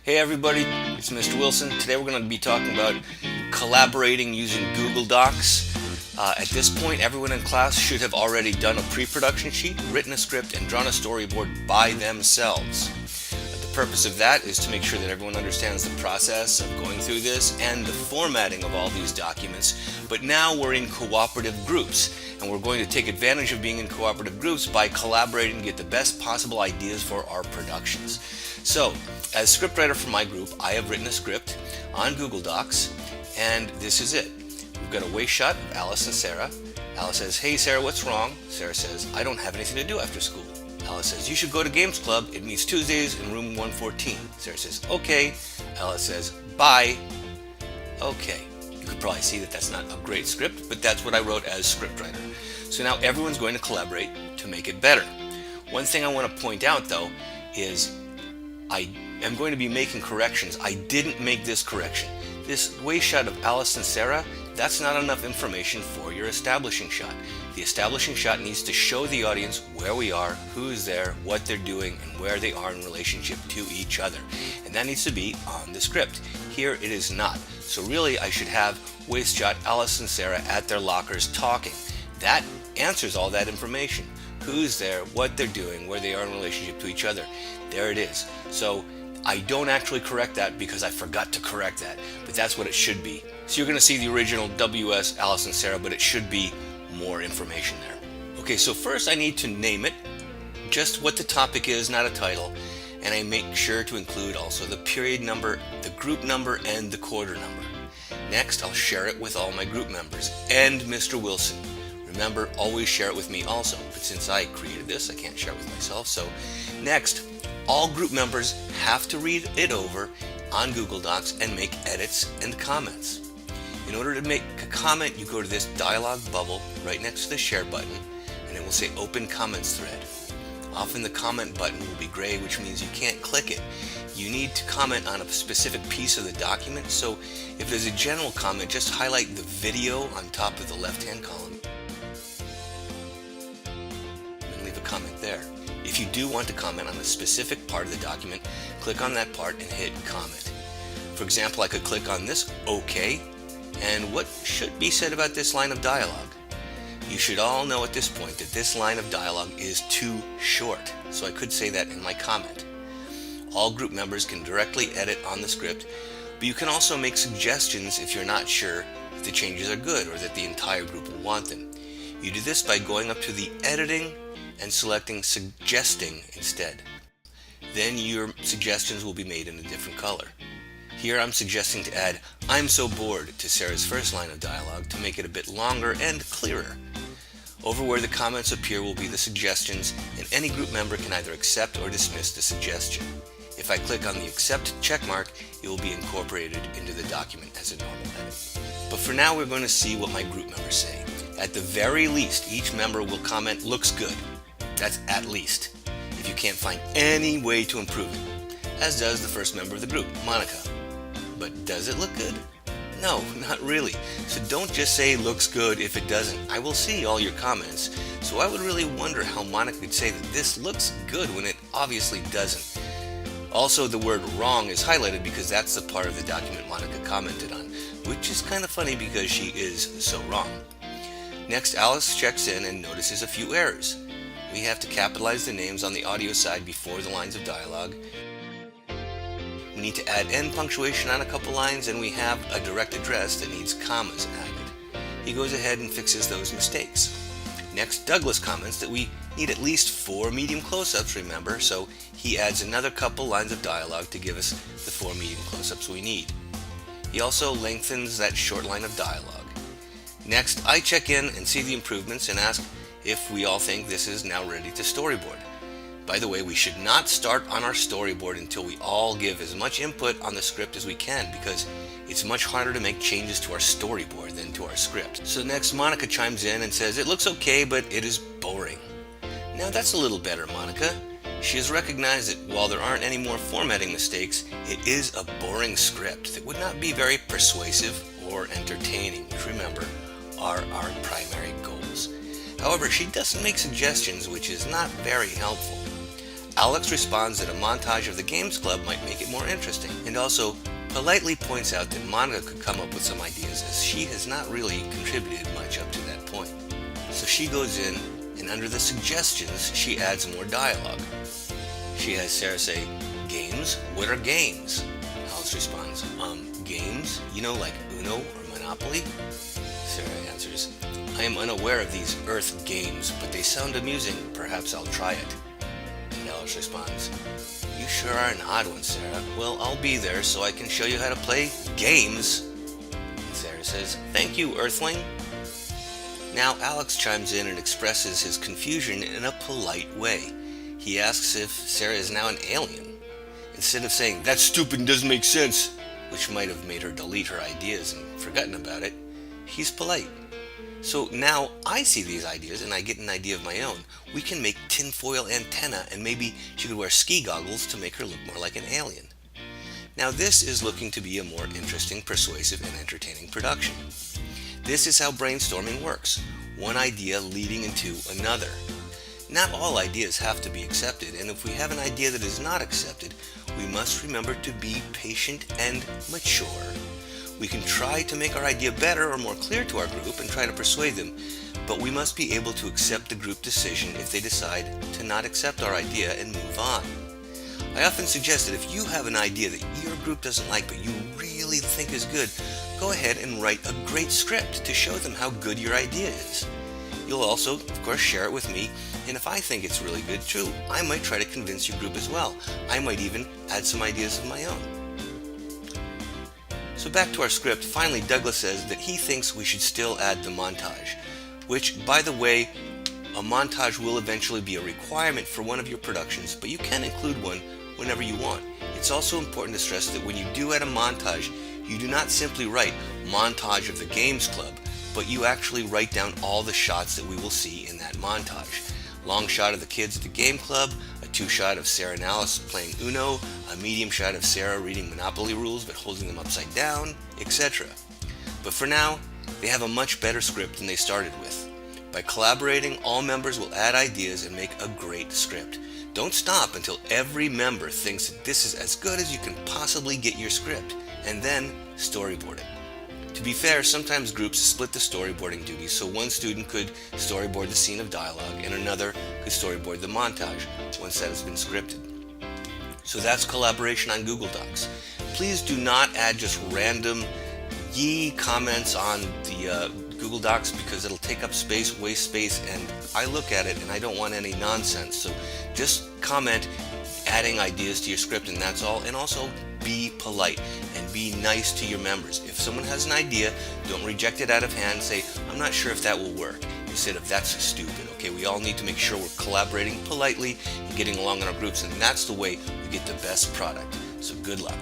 Hey everybody, it's Mr. Wilson. Today we're going to be talking about collaborating using Google Docs. At this point, everyone in class should have already done a pre-production sheet, written a script, and drawn a storyboard by themselves. The purpose of that is to make sure that everyone understands the process of going through this and the formatting of all these documents. But now we're in cooperative groups, and we're going to take advantage of being in cooperative groups by collaborating to get the best possible ideas for our productions. So, as scriptwriter for my group, I have written a script on Google Docs, and this is it. We've got a waist shot of Alice and Sarah. Alice says, "Hey Sarah, what's wrong?" Sarah says, "I don't have anything to do after school." Alice says, "You should go to Games Club. It meets Tuesdays in room 114. Sarah says, "Okay." Alice says, "Bye." Okay. You could probably see that that's not a great script, but that's what I wrote as scriptwriter. So now everyone's going to collaborate to make it better. One thing I want to point out though is I am going to be making corrections. I didn't make this correction. This waist shot of Alice and Sarah, that's not enough information for your establishing shot. The establishing shot needs to show the audience where we are, who's there, what they're doing, and where they are in relationship to each other. And that needs to be on the script. Here it is not. So really I should have waist shot Alice and Sarah at their lockers talking. That answers all that information. Who's there, what they're doing, where they are in relationship to each other. There it is. So I don't actually correct that because I forgot to correct that, but that's what it should be. So you're going to see the original WS Alice and Sarah, but it should be more information there. Okay, so first I need to name it, just what the topic is, not a title, and I make sure to include also the period number, the group number, and the quarter number. Next, I'll share it with all my group members and Mr. Wilson. Remember, always share it with me also, but since I created this, I can't share it with myself. So next, all group members have to read it over on Google Docs and make edits and comments. In order to make a comment, you go to this dialog bubble right next to the share button, and it will say open comments thread. Often the comment button will be gray, which means you can't click it. You need to comment on a specific piece of the document, so if there's a general comment, just highlight the video on top of the left-hand column and leave a comment there. If you do want to comment on a specific part of the document, click on that part and hit comment. For example, I could click on this OK, and what should be said about this line of dialogue? You should all know at this point that this line of dialogue is too short, so I could say that in my comment. All group members can directly edit on the script, but you can also make suggestions if you're not sure if the changes are good or that the entire group will want them. You do this by going up to the editing and selecting suggesting instead. Then your suggestions will be made in a different color. Here I'm suggesting to add "I'm so bored" to Sarah's first line of dialogue to make it a bit longer and clearer. Over where the comments appear will be the suggestions, and any group member can either accept or dismiss the suggestion. If I click on the accept checkmark, it will be incorporated into the document as a normal edit. But for now we're going to see what my group members say. At the very least, each member will comment "looks good." That's at least, if you can't find any way to improve it, as does the first member of the group, Monica. But does it look good? No, not really. So don't just say "looks good" if it doesn't. I will see all your comments, so I would really wonder how Monica could say that this looks good when it obviously doesn't. Also, the word "wrong" is highlighted because that's the part of the document Monica commented on, which is kind of funny because she is so wrong. Next, Alice checks in and notices a few errors. We have to capitalize the names on the audio side before the lines of dialogue. We need to add end punctuation on a couple lines, and we have a direct address that needs commas added. He goes ahead and fixes those mistakes. Next, Douglas comments that we need at least 4 medium close-ups, remember, so he adds another couple lines of dialogue to give us the 4 medium close-ups we need. He also lengthens that short line of dialogue. Next, I check in and see the improvements and ask if we all think this is now ready to storyboard. By the way, we should not start on our storyboard until we all give as much input on the script as we can, because it's much harder to make changes to our storyboard than to our script. So next, Monica chimes in and says, "It looks okay, but it is boring." Now that's a little better, Monica. She has recognized that while there aren't any more formatting mistakes, it is a boring script that would not be very persuasive or entertaining, which, remember, are our primary goals. However, she doesn't make suggestions, which is not very helpful. Alex responds that a montage of the Games Club might make it more interesting, and also politely points out that Monica could come up with some ideas as she has not really contributed much up to that point. So she goes in, and under the suggestions, she adds more dialogue. She has Sarah say, "Games? What are games?" Alex responds, games? You know, like Uno or Monopoly?" Sarah answers, "I am unaware of these Earth games, but they sound amusing. Perhaps I'll try it." And Alex responds, "You sure are an odd one, Sarah. Well, I'll be there so I can show you how to play games." And Sarah says, "Thank you, Earthling." Now Alex chimes in and expresses his confusion in a polite way. He asks if Sarah is now an alien. Instead of saying, "That's stupid and doesn't make sense," which might have made her delete her ideas and forgotten about it, he's polite. So now I see these ideas and I get an idea of my own. We can make tinfoil antenna, and maybe she could wear ski goggles to make her look more like an alien. Now this is looking to be a more interesting, persuasive, and entertaining production. This is how brainstorming works, one idea leading into another. Not all ideas have to be accepted, and if we have an idea that is not accepted, we must remember to be patient and mature. We can try to make our idea better or more clear to our group and try to persuade them, but we must be able to accept the group decision if they decide to not accept our idea and move on. I often suggest that if you have an idea that your group doesn't like but you really think is good, go ahead and write a great script to show them how good your idea is. You'll also, of course, share it with me, and if I think it's really good too, I might try to convince your group as well. I might even add some ideas of my own. So back to our script, finally Douglas says that he thinks we should still add the montage, which, by the way, a montage will eventually be a requirement for one of your productions, but you can include one whenever you want. It's also important to stress that when you do add a montage, you do not simply write "montage of the Games Club," but you actually write down all the shots that we will see in that montage. Long shot of the kids at the game club, a 2-shot of Sarah and Alice playing Uno, a medium shot of Sarah reading Monopoly rules but holding them upside down, etc. But for now, they have a much better script than they started with. By collaborating, all members will add ideas and make a great script. Don't stop until every member thinks that this is as good as you can possibly get your script, and then storyboard it. To be fair, sometimes groups split the storyboarding duties, so one student could storyboard the scene of dialogue and another could storyboard the montage once that has been scripted. So that's collaboration on Google Docs. Please do not add just random comments on the Google Docs, because it'll take up space, waste space, and I look at it and I don't want any nonsense. So just comment adding ideas to your script, and that's all. And also be polite and be nice to your members. If someone has an idea, don't reject it out of hand. Say, "I'm not sure if that will work," instead of "That's stupid." Okay, we all need to make sure we're collaborating politely and getting along in our groups, and that's the way we get the best product. So good luck.